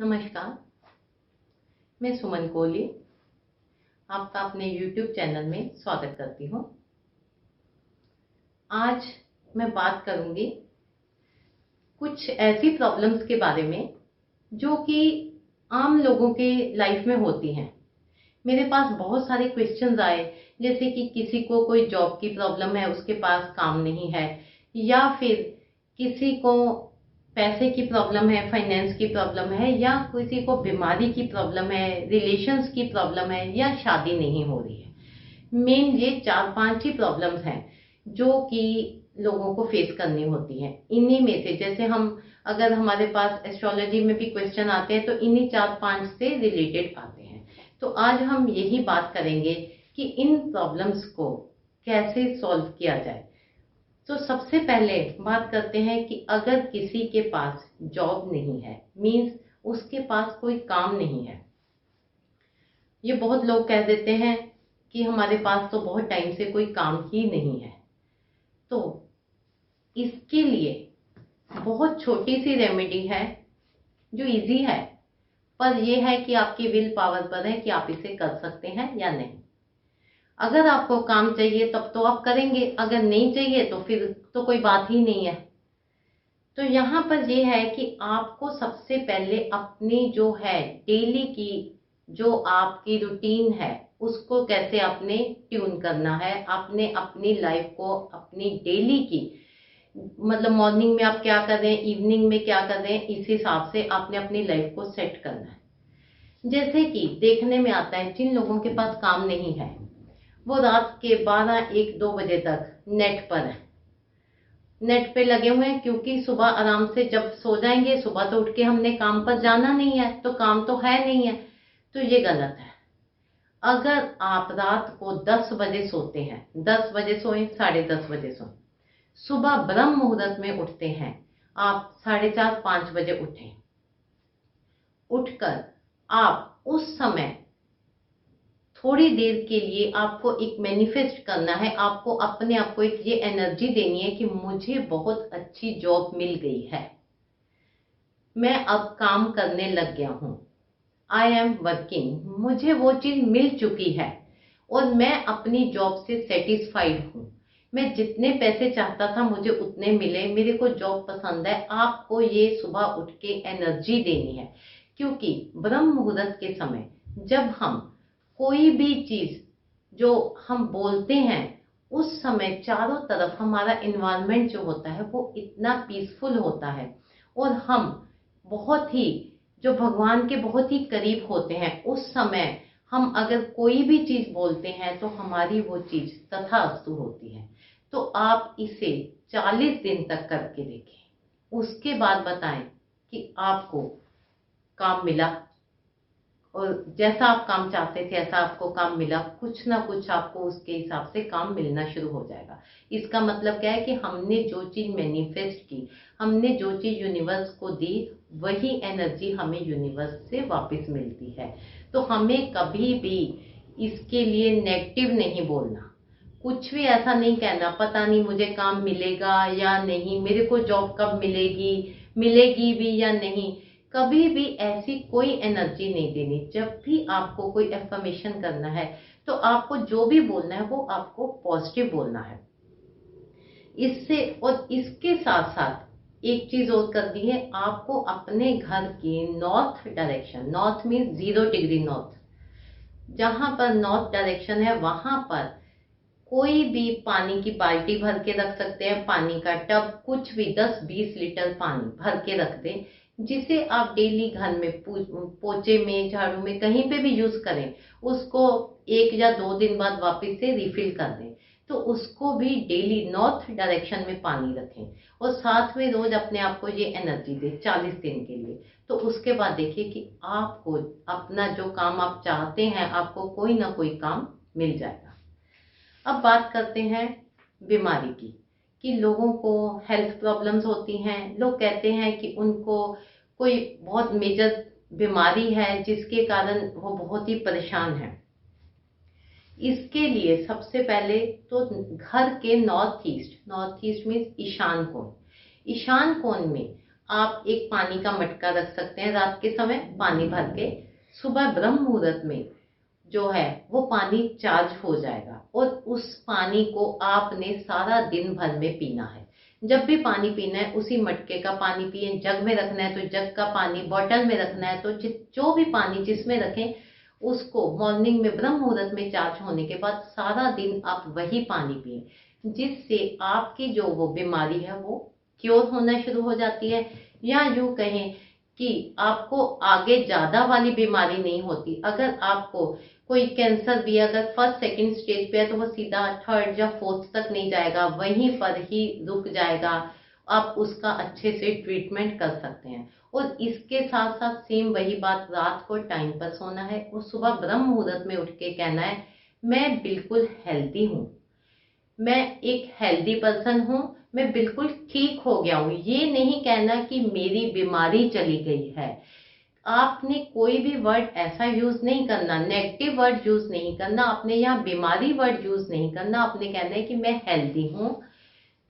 नमस्कार, मैं सुमन कोहली आपका अपने YouTube चैनल में स्वागत करती हूँ। आज मैं बात करूँगी कुछ ऐसी प्रॉब्लम्स के बारे में जो कि आम लोगों के लाइफ में होती हैं। मेरे पास बहुत सारे क्वेश्चंस आए, जैसे कि किसी को कोई जॉब की प्रॉब्लम है, उसके पास काम नहीं है, या फिर किसी को पैसे की प्रॉब्लम है, फाइनेंस की प्रॉब्लम है, या किसी को बीमारी की प्रॉब्लम है, रिलेशंस की प्रॉब्लम है, या शादी नहीं हो रही है। मेन ये 4-5 ही प्रॉब्लम्स हैं जो कि लोगों को फेस करनी होती हैं। इन्हीं में से जैसे हम अगर हमारे पास एस्ट्रोलॉजी में भी क्वेश्चन आते हैं तो इन्हीं 4-5 से रिलेटेड आते हैं। तो आज हम यही बात करेंगे कि इन प्रॉब्लम्स को कैसे सॉल्व किया जाए। तो सबसे पहले बात करते हैं कि अगर किसी के पास जॉब नहीं है, मीन्स उसके पास कोई काम नहीं है। ये बहुत लोग कह देते हैं कि हमारे पास तो बहुत टाइम से कोई काम ही नहीं है। तो इसके लिए बहुत छोटी सी रेमेडी है जो इजी है, पर यह है कि आपकी विल पावर पर है कि आप इसे कर सकते हैं या नहीं। अगर आपको काम चाहिए तब तो आप करेंगे, अगर नहीं चाहिए तो फिर तो कोई बात ही नहीं है। तो यहाँ पर यह है कि आपको सबसे पहले अपनी जो है डेली की जो आपकी रूटीन है उसको कैसे आपने ट्यून करना है। आपने अपनी लाइफ को अपनी डेली की मतलब मॉर्निंग में आप क्या कर रहे हैं, इवनिंग में क्या कर रहे हैं, इस हिसाब से आपने अपनी लाइफ को सेट करना है। जैसे कि देखने में आता है जिन लोगों के पास काम नहीं है वो रात के 12-1-2 बजे तक नेट पर है, नेट पे लगे हुए हैं, क्योंकि सुबह आराम से जब सो जाएंगे, सुबह तो उठ के हमने काम पर जाना नहीं है, तो काम तो है नहीं है। तो ये गलत है। अगर आप रात को 10 बजे सोते हैं, 10 बजे सोए, 10:30 बजे सोए, सुबह ब्रह्म मुहूर्त में उठते हैं, आप 4:30-5 बजे उठें। उठकर आप उस समय थोड़ी देर के लिए आपको एक मैनिफेस्ट करना है। आपको अपने आप को एक ये एनर्जी देनी है कि मुझे बहुत अच्छी जॉब मिल गई है, मैं अब काम करने लग गया हूं, आई एम वर्किंग, मुझे वो चीज मिल चुकी है और मैं अपनी जॉब से सेटिस्फाइड हूं। मैं जितने पैसे चाहता था मुझे उतने मिले, मेरे को जॉब पसंद है। आपको ये सुबह उठ के एनर्जी देनी है, क्योंकि ब्रह्म मुहूर्त के समय जब हम कोई भी चीज जो हम बोलते हैं उस समय चारों तरफ हमारा एनवायरनमेंट जो होता है वो इतना पीसफुल होता है और हम बहुत ही जो भगवान के बहुत ही करीब होते हैं। उस समय हम अगर कोई भी चीज बोलते हैं तो हमारी वो चीज तथास्तु होती है। तो आप इसे 40 दिन तक करके देखें, उसके बाद बताएं कि आपको काम मिला और जैसा आप काम चाहते थे ऐसा आपको काम मिला। कुछ ना कुछ आपको उसके हिसाब से काम मिलना शुरू हो जाएगा। इसका मतलब क्या है कि हमने जो चीज मैनिफेस्ट की, हमने जो चीज यूनिवर्स को दी, वही एनर्जी हमें यूनिवर्स से वापस मिलती है। तो हमें कभी भी इसके लिए नेगेटिव नहीं बोलना, कुछ भी ऐसा नहीं कहना पता नहीं मुझे काम मिलेगा या नहीं, मेरे को जॉब कब मिलेगी, मिलेगी भी या नहीं। कभी भी ऐसी कोई एनर्जी नहीं देनी। जब भी आपको कोई एफर्मेशन करना है तो आपको जो भी बोलना है वो आपको पॉजिटिव बोलना है। इससे और इसके साथ साथ एक चीज और करनी है, आपको अपने घर की north direction, north means 0 degree north, जहां पर नॉर्थ डायरेक्शन है वहां पर कोई भी पानी की बाल्टी भर के रख सकते हैं, पानी का टब, कुछ भी 10-20 लीटर पानी भर के रख दें, जिसे आप डेली घर में पोछे में, झाड़ू में, कहीं पे भी यूज करें। उसको 1 या 2 दिन बाद वापस से रिफिल कर दें। तो उसको भी डेली नॉर्थ डायरेक्शन में पानी रखें और साथ में रोज अपने आप को ये एनर्जी दें 40 दिन के लिए। तो उसके बाद देखिए कि आपको अपना जो काम आप चाहते हैं आपको कोई ना कोई काम मिल जाएगा। अब बात करते हैं बीमारी की, कि लोगों को हेल्थ प्रॉब्लम्स होती हैं। लोग कहते हैं कि उनको कोई बहुत मेजर बीमारी है जिसके कारण वो बहुत ही परेशान है। इसके लिए सबसे पहले तो घर के north east, north east means ईशान कोण, ईशान कोण में आप एक पानी का मटका रख सकते हैं रात के समय पानी भर के, सुबह ब्रह्म मुहूर्त में जो है वो पानी चार्ज हो जाएगा और उस पानी को आपने सारा दिन भर में पीना है। जब भी पानी पीना है उसी मटके का पानी पिए, जग में रखना है तो जग का पानी, बॉटल में रखना है तो जो भी पानी जिसमें रखें उसको मॉर्निंग में ब्रह्म मुहूर्त में चार्ज होने के बाद सारा दिन आप वही पानी पिए, जिससे आपकी जो वो बीमारी है वो क्योर होना शुरू हो जाती है। या यूं कहें कि आपको आगे ज्यादा वाली बीमारी नहीं होती। अगर आपको कोई कैंसर भी अगर फर्स्ट सेकंड स्टेज पे है तो वो सीधा थर्ड या फोर्थ तक नहीं जाएगा, वहीं पर ही रुक जाएगा। आप उसका अच्छे से ट्रीटमेंट कर सकते हैं। और इसके साथ साथ सेम वही बात, रात को टाइम पर सोना है और सुबह ब्रह्म मुहूर्त में उठ के कहना है मैं बिल्कुल हेल्दी हूँ, मैं एक हेल्दी पर्सन हूँ, मैं बिल्कुल ठीक हो गया हूँ। ये नहीं कहना कि मेरी बीमारी चली गई है। आपने कोई भी वर्ड ऐसा यूज नहीं करना, नेगेटिव वर्ड यूज नहीं करना, आपने यहाँ बीमारी वर्ड यूज नहीं करना। आपने कहना है कि मैं हेल्दी हूँ,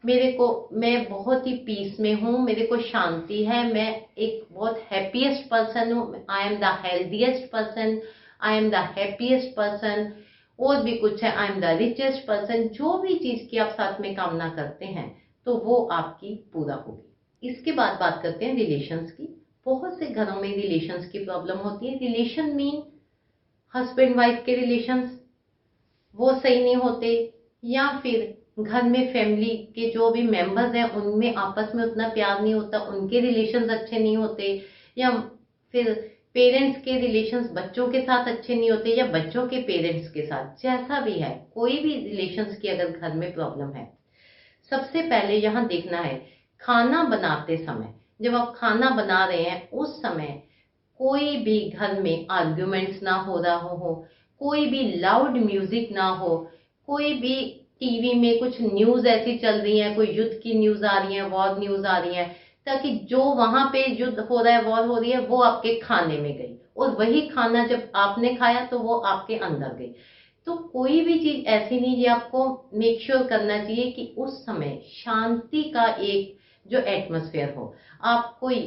मैं बहुत ही पीस में हूँ, मेरे को शांति है, मैं एक बहुत हैप्पीएस्ट पर्सन हूँ, I am the healthiest person, I am the happiest person. और भी कुछ है, I am the richest person. जो भी चीज की आप साथ में कामना करते हैं तो वो आपकी पूरा होगी। इसके बाद बात करते हैं रिलेशंस की। बहुत से घरों में रिलेशंस की प्रॉब्लम होती है। रिलेशन मीन हस्बैंड वाइफ के रिलेशंस वो सही नहीं होते, या फिर घर में फैमिली के जो भी मेंबर्स हैं उनमें आपस में उतना प्यार नहीं होता, उनके रिलेशंस अच्छे नहीं होते, या फिर पेरेंट्स के रिलेशंस बच्चों के साथ अच्छे नहीं होते, या बच्चों के पेरेंट्स के साथ, जैसा भी है कोई भी रिलेशंस की अगर घर में प्रॉब्लम है, सबसे पहले यहाँ देखना है खाना बनाते समय, जब आप खाना बना रहे हैं उस समय कोई भी घर में आर्ग्यूमेंट्स ना हो रहा हो, कोई भी लाउड म्यूजिक ना हो, कोई भी टीवी में कुछ न्यूज ऐसी चल रही है, कोई युद्ध की न्यूज आ रही है, वॉर न्यूज आ रही है, ताकि जो वहां पे युद्ध हो रहा है, वॉर हो रही है, वो आपके खाने में गई और वही खाना जब आपने खाया तो वो आपके अंदर गई। तो कोई भी चीज ऐसी नहीं, ये आपको मेक श्योर करना चाहिए कि उस समय शांति का एक जो एटमॉस्फेयर हो। आप कोई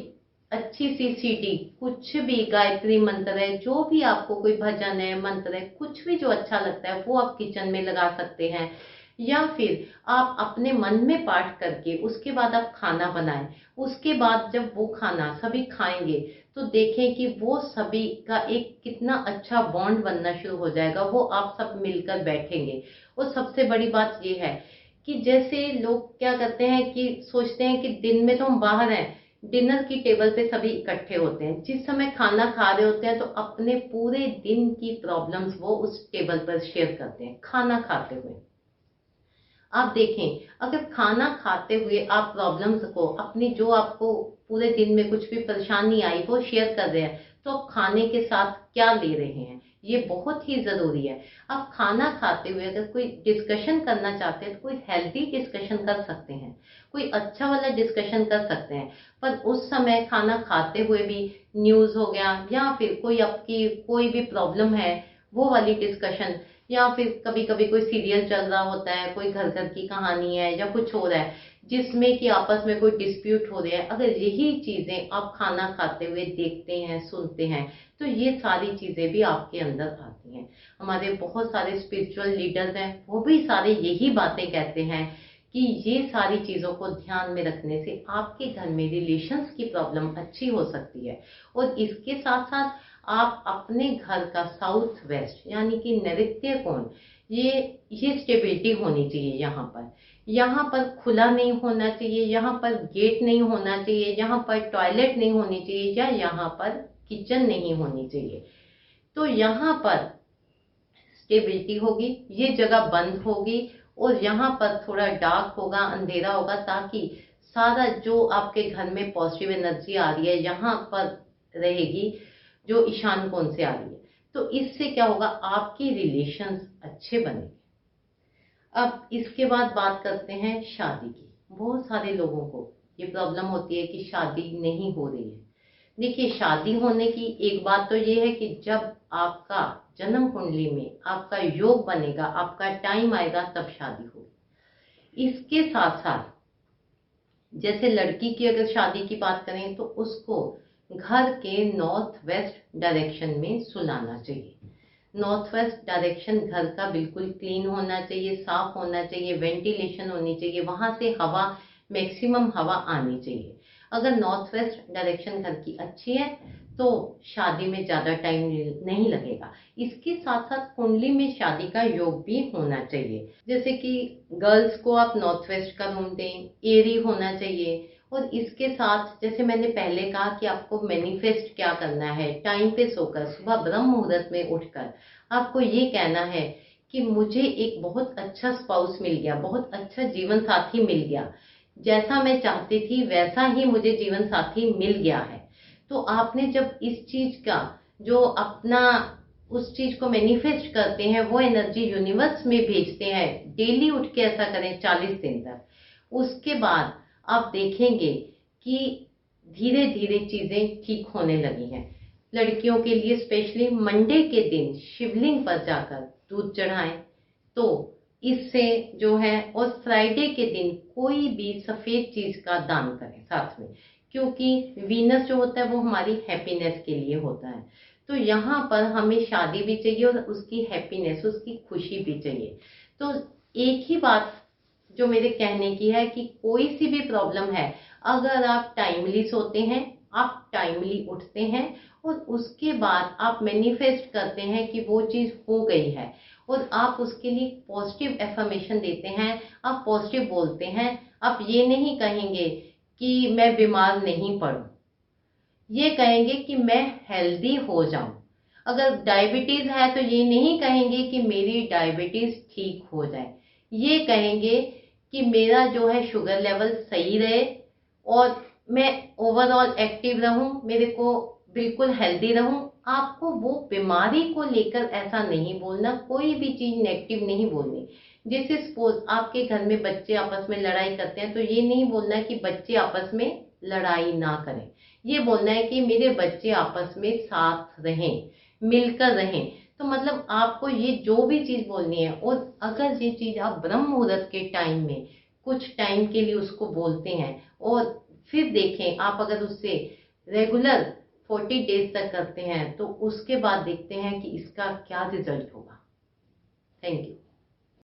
अच्छी सी सीडी, कुछ भी गायत्री मंत्र है, जो भी आपको कोई भजन है, मंत्र है, कुछ भी जो अच्छा लगता है वो आप किचन में लगा सकते हैं। या फिर आप अपने मन में पाठ करके उसके बाद आप खाना बनाएं। उसके बाद जब वो खाना सभी खाएंगे तो देखें कि वो सभी का एक कितना अच्छा बॉन्ड बनना शुरू हो जाएगा। वो आप सब मिलकर बैठेंगे। और सबसे बड़ी बात ये है कि जैसे लोग क्या करते हैं कि सोचते हैं कि दिन में तो हम बाहर हैं, डिनर की टेबल पे सभी इकट्ठे होते हैं, जिस समय खाना खा रहे होते हैं तो अपने पूरे दिन की प्रॉब्लम्स वो उस टेबल पर शेयर करते हैं खाना खाते हुए। आप देखें, अगर खाना खाते हुए आप प्रॉब्लम्स को अपनी, जो आपको पूरे दिन में कुछ भी परेशानी आई वो शेयर कर रहे हैं, तो आप खाने के साथ क्या ले रहे हैं, ये बहुत ही जरूरी है। आप खाना खाते हुए अगर कोई डिस्कशन करना चाहते हैं तो कोई हेल्दी डिस्कशन कर सकते हैं, कोई अच्छा वाला डिस्कशन कर सकते हैं। पर उस समय खाना खाते हुए भी न्यूज हो गया या फिर कोई आपकी कोई भी प्रॉब्लम है वो वाली डिस्कशन, या फिर कभी कभी कोई सीरियल चल रहा होता है, कोई घर घर की कहानी है या कुछ हो रहा है जिसमें कि आपस में कोई डिस्प्यूट हो रहा है, अगर यही चीजें आप खाना खाते हुए देखते हैं, सुनते हैं, तो ये सारी चीजें भी आपके अंदर आती हैं। हमारे बहुत सारे स्पिरिचुअल लीडर्स हैं, वो भी सारे यही बातें कहते हैं कि ये सारी चीजों को ध्यान में रखने से आपके घर में रिलेशंस की प्रॉब्लम अच्छी हो सकती है। और इसके साथ साथ आप अपने घर का साउथ वेस्ट यानी कि नैऋत्य कोण, ये स्टेबिलिटी होनी चाहिए। यहाँ पर खुला नहीं होना चाहिए, यहाँ पर गेट नहीं होना चाहिए, यहाँ पर टॉयलेट नहीं होनी चाहिए, या यहाँ पर किचन नहीं होनी चाहिए। तो यहाँ पर स्टेबिलिटी होगी, ये जगह बंद होगी और यहाँ पर थोड़ा डार्क होगा, अंधेरा होगा, ताकि सारा जो आपके घर में पॉजिटिव एनर्जी आ रही है यहाँ पर रहेगी, जो ईशान कोण से आ रही है। तो इससे क्या होगा, आपकी रिलेशंस अच्छे बनेंगे। अब इसके बाद बात करते हैं शादी की। बहुत सारे लोगों को ये प्रॉब्लम होती है कि शादी नहीं हो रही है। देखिए, शादी होने की एक बात तो ये है कि जब आपका जन्म कुंडली में आपका योग बनेगा, आपका टाइम आएगा, तब शादी होगी। इसके साथ साथ जैसे लड़की की अगर शादी की बात करें तो उसको घर के नॉर्थ वेस्ट डायरेक्शन में सुलाना चाहिए। नॉर्थ वेस्ट डायरेक्शन घर का बिल्कुल क्लीन होना चाहिए, साफ होना चाहिए, वेंटिलेशन होनी चाहिए, वहां से हवा, मैक्सिमम हवा आनी चाहिए। अगर नॉर्थ वेस्ट डायरेक्शन घर की अच्छी है तो शादी में ज्यादा टाइम नहीं लगेगा। इसके साथ साथ कुंडली में शादी का योग भी होना चाहिए। जैसे कि गर्ल्स को आप नॉर्थ वेस्ट का रूम दें, एरी होना चाहिए। और इसके साथ जैसे मैंने पहले कहा कि आपको मैनिफेस्ट क्या करना है, टाइम पे सोकर सुबह ब्रह्म मुहूर्त में उठकर आपको ये कहना है कि मुझे एक बहुत अच्छा स्पाउस मिल गया, बहुत अच्छा जीवन साथी मिल गया, जैसा मैं चाहती थी वैसा ही मुझे जीवन साथी मिल गया है। तो आपने जब इस चीज का जो अपना उस चीज को मैनिफेस्ट करते हैं, वो एनर्जी यूनिवर्स में भेजते हैं, डेली उठ के ऐसा करें 40 दिन तक। उसके बाद आप देखेंगे कि धीरे धीरे चीजें ठीक होने लगी हैं। लड़कियों के लिए स्पेशली मंडे के दिन शिवलिंग पर जाकर दूध चढ़ाएं तो इससे जो है, और फ्राइडे के दिन कोई भी सफेद चीज का दान करें साथ में, क्योंकि वीनस जो होता है वो हमारी हैप्पीनेस के लिए होता है। तो यहाँ पर हमें शादी भी चाहिए और उसकी हैप्पीनेस, उसकी खुशी भी चाहिए। तो एक ही बात जो मेरे कहने की है कि कोई सी भी प्रॉब्लम है, अगर आप टाइमली सोते हैं, आप टाइमली उठते हैं और उसके बाद आप मैनिफेस्ट करते हैं कि वो चीज हो गई है और आप उसके लिए पॉजिटिव एफर्मेशन देते हैं, आप पॉजिटिव बोलते हैं, आप ये नहीं कहेंगे कि मैं बीमार नहीं पड़ूं, ये कहेंगे कि मैं हेल्दी हो जाऊं। अगर डायबिटीज है तो ये नहीं कहेंगे कि मेरी डायबिटीज ठीक हो जाए, ये कहेंगे कि मेरा जो है शुगर लेवल सही रहे और मैं ओवरऑल एक्टिव रहूं, मेरे को बिल्कुल हेल्दी रहूं। आपको वो बीमारी को लेकर ऐसा नहीं बोलना, कोई भी चीज नेगेटिव नहीं बोलनी। जैसे सपोज आपके घर में बच्चे आपस में लड़ाई करते हैं तो ये नहीं बोलना कि बच्चे आपस में लड़ाई ना करें, ये बोलना है कि मेरे बच्चे आपस में साथ रहें, मिलकर रहें। तो मतलब आपको ये जो भी चीज बोलनी है, और अगर ये चीज आप ब्रह्म मुहूर्त के टाइम में कुछ टाइम के लिए उसको बोलते हैं और फिर देखें, आप अगर उससे रेगुलर 40 डेज तक करते हैं तो उसके बाद देखते हैं कि इसका क्या रिजल्ट होगा। Thank you.